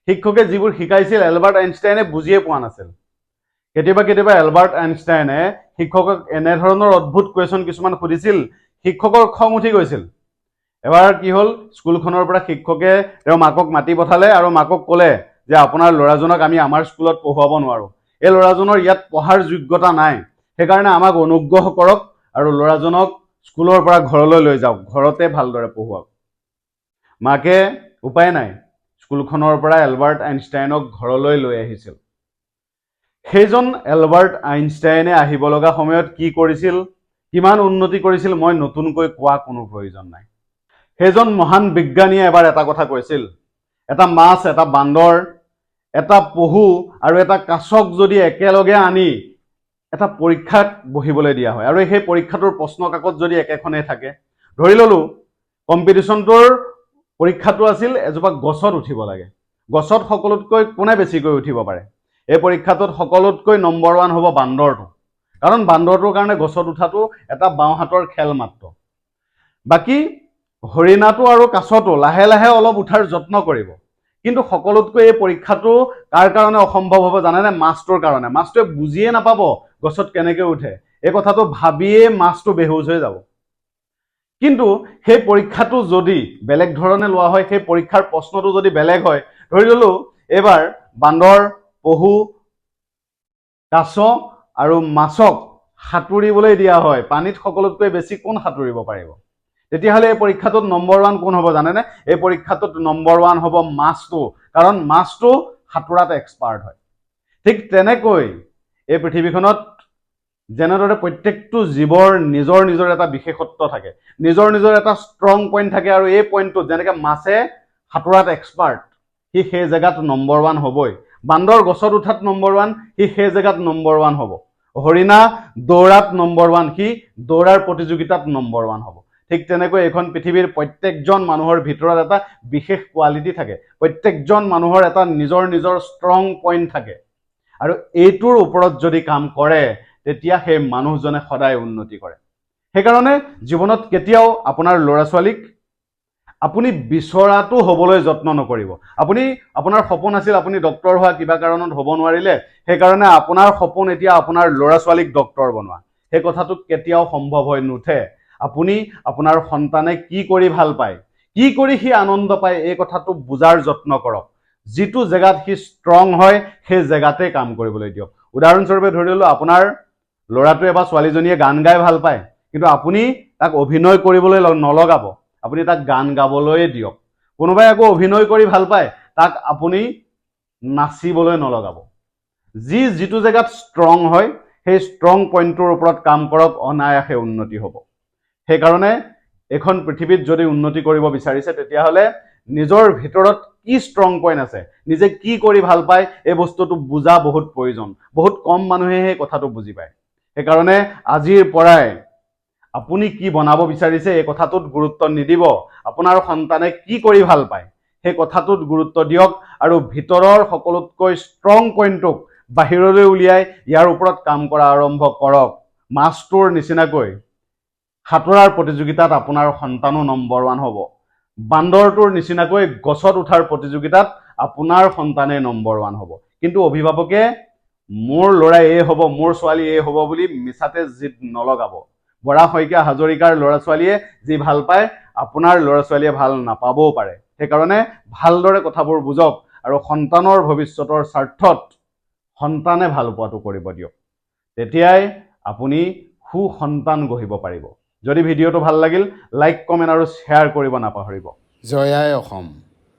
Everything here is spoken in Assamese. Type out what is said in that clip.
শিক্ষকে যিবোৰ শিকাইছিল এলবাৰ্ট আইনষ্টাইনে বুজিয়ে পোৱা নাছিল। কেতিয়াবা এলবাৰ্ট আইনষ্টাইনে শিক্ষকক এনেধৰণৰ অদ্ভুত কুৱেশ্যন কিছুমান সুধিছিল, শিক্ষকৰ খং উঠি গৈছিল। এবাৰ কি হ'ল, স্কুলখনৰ পৰা শিক্ষকে তেওঁৰ মাকক মাতি পঠালে আৰু মাকক ক'লে যে আপোনাৰ ল'ৰাজনক আমি আমাৰ স্কুলত পঢ়ুৱাব নোৱাৰোঁ, এই ল'ৰাজনৰ ইয়াত পঢ়াৰ যোগ্যতা নাই, সেইকাৰণে আমাক অনুগ্ৰহ কৰক আৰু ল'ৰাজনক স্কুলৰ পৰা ঘৰলৈ লৈ যাওক, ঘৰতে ভালদৰে পঢ়ুৱাওক। মাকে উপায় নাই স্কুলখনৰ পৰা এলবাৰ্ট আইনষ্টাইনক ঘৰলৈ লৈ আহিছিল। সেইজন এলবাৰ্ট আইনষ্টাইনে আহিব লগা সময়ত কি কৰিছিল, কিমান উন্নতি কৰিছিল, মই নতুনকৈ কোৱা কোনো প্ৰয়োজন নাই। সেইজন মহান বিজ্ঞানীয়ে এবাৰ এটা কথা কৈছিল, এটা মাছ, এটা বান্দৰ, এটা পহু আৰু এটা কাছক যদি একেলগে আনি এটা পৰীক্ষাত বহিবলৈ দিয়া হয় আৰু সেই পৰীক্ষাটোৰ প্ৰশ্ন কাকত যদি একেখনেই থাকে, ধৰি ললো কম্পিটিশ্যনটোৰ পৰীক্ষাটো আছিল এজোপা গছত উঠিব লাগে, গছত সকলোতকৈ কোনে বেছিকৈ উঠিব পাৰে, এই পৰীক্ষাটোত সকলোতকৈ নম্বৰ 1 হ'ব বান্দৰটো, কাৰণ বান্দৰটোৰ কাৰণে গছত উঠাটো এটা বাওঁ হাতৰ খেল মাত্ৰ। বাকী হৰিণাটো আৰু কাছটো লাহে লাহে অলপ উঠাৰ যত্ন কৰিব, কিন্তু সকলোতকৈ এই পৰীক্ষাটো কাৰ কাৰণে অসম্ভৱ হ'ব জানেনে? মাছটোৰ কাৰণে। মাছটোৱে বুজিয়ে নাপাব গছত কেনেকৈ উঠে, এই কথাটো ভাবিয়ে মাছটো বেহুচ হৈ যাব। কিন্তু সেই পৰীক্ষাটো যদি বেলেগ ধৰণে লোৱা হয়, সেই পৰীক্ষাৰ প্ৰশ্নটো যদি বেলেগ হয়, ধৰি ললো এইবাৰ বান্দৰ, পহু, কাছ আৰু মাছক সাঁতুৰিবলৈ দিয়া হয়, পানীত সকলোতকৈ বেছি কোন সাঁতুৰিব পাৰিব, তেতিয়াহ'লে এই পৰীক্ষাটোত নম্বৰ 1 কোন হ'ব জানেনে? এই পৰীক্ষাটোত নম্বৰ 1 হ'ব মাছটো, কাৰণ মাছটো সাঁতোৰাত এক্সপাৰ্ট হয়। ঠিক তেনেকৈ এই পৃথিৱীখনত যেনেদৰে প্ৰত্যেকটো জীৱৰ নিজৰ নিজৰ এটা বিশেষত্ব থাকে, নিজৰ নিজৰ এটা ষ্ট্ৰং পইণ্ট থাকে, আৰু এই পইণ্টটোত যেনেকৈ মাছে সাঁতোৰাত এক্সপাৰ্ট, সি সেই জেগাত নম্বৰ 1 হ'বই। বান্দৰ গছত উঠাত নম্বৰ 1, সি সেই জেগাত নম্বৰ 1 হ'ব। হৰিণা দৌৰাত নম্বৰ 1, সি দৌৰাৰ প্ৰতিযোগিতাত নম্বৰ 1 হ'ব। ঠিক তেনেকৈ এইখন পৃথিৱীৰ প্ৰত্যেকজন মানুহৰ ভিতৰত এটা বিশেষ কোৱালিটি থাকে, প্ৰত্যেকজন মানুহৰ এটা নিজৰ নিজৰ ষ্ট্ৰং পইণ্ট থাকে, আৰু এইটোৰ ওপৰত যদি কাম কৰে তেতিয়া সেই মানুহজনে সদায় উন্নতি কৰে। সেইকাৰণে জীৱনত কেতিয়াও আপোনাৰ ল'ৰা ছোৱালীক আপুনি বিচৰাটো হ'বলৈ যত্ন নকৰিব। আপোনাৰ সপোন আছিল আপুনি ডক্তৰ হোৱা, কিবা কাৰণত হ'ব নোৱাৰিলে, সেইকাৰণে আপোনাৰ সপোন এতিয়া আপোনাৰ ল'ৰা ছোৱালীক ডক্তৰ বনোৱা, সেই কথাটো কেতিয়াও সম্ভৱ হৈ নুঠে। আপুনি আপোনাৰ সন্তানে কি কৰি ভাল পায়, কি কৰি সি আনন্দ পায়, এই কথাটো বুজাৰ যত্ন কৰক। যিটো জেগাত সি ষ্ট্ৰং হয় সেই জেগাতে কাম কৰিবলৈ দিয়ক। উদাহৰণস্বৰূপে ধৰি ললো আপোনাৰ ল'ৰাটোৱে বা ছোৱালীজনীয়ে গান গাই ভাল পায়, কিন্তু আপুনি তাক অভিনয় কৰিবলৈ নলগাব, আপুনি তাক গান গাবলৈ দিয়ক। কোনোবাই আকৌ অভিনয় কৰি ভাল পায়, তাক আপুনি নাচিবলৈ নলগাব। যিটো জেগাত ষ্ট্ৰং হয় সেই ষ্ট্ৰং পইণ্টটোৰ ওপৰত কাম কৰক, অনায়াসে উন্নতি হ'ব। সেইকাৰণে এখন পৃথিৱীত যদি উন্নতি কৰিব বিচাৰিছে তেতিয়াহ'লে নিজৰ ভিতৰত কি ষ্ট্ৰং পইণ্ট আছে, নিজে কি কৰি ভাল পায়, এই বস্তুটো বুজা বহুত প্ৰয়োজন। বহুত কম মানুহে সেই কথাটো বুজি পায়। সেইকাৰণে আজিৰ পৰাই আপুনি কি বনাব বিচাৰিছে এই কথাটোত গুৰুত্ব নিদিব, আপোনাৰ সন্তানে কি কৰি ভাল পায় সেই কথাটোত গুৰুত্ব দিয়ক, আৰু ভিতৰৰ সকলোতকৈ ষ্ট্ৰং পইণ্টটোক বাহিৰলৈ উলিয়াই ইয়াৰ ওপৰত কাম কৰা আৰম্ভ কৰক। মাছটোৰ নিচিনাকৈ সাঁতোৰাৰ প্ৰতিযোগিতাত আপোনাৰ সন্তানো নম্বৰ 1 হ'ব, বান্দৰটোৰ নিচিনাকৈ গছত উঠাৰ প্ৰতিযোগিতাত আপোনাৰ সন্তানে নম্বৰ 1 হ'ব। কিন্তু অভিভাৱকে মোৰ ল'ৰা এই হ'ব, মোৰ ছোৱালী এই হ'ব বুলি মিছাতে জিদ নলগাব। বৰা শইকীয়া হাজৰিকাৰ ল'ৰা ছোৱালীয়ে যি ভাল পায় আপোনাৰ ল'ৰা ছোৱালীয়ে ভাল নাপাবও পাৰে। সেইকাৰণে ভালদৰে কথাবোৰ বুজক আৰু সন্তানৰ ভৱিষ্যতৰ স্বাৰ্থত সন্তানে ভাল পোৱাটো কৰিব দিয়ক, তেতিয়াই আপুনি সুসন্তান গঢ়িব পাৰিব। যদি ভিডিঅ'টো ভাল লাগিল লাইক, কমেণ্ট আৰু শ্বেয়াৰ কৰিব নাপাহৰিব। জয় আই অসম।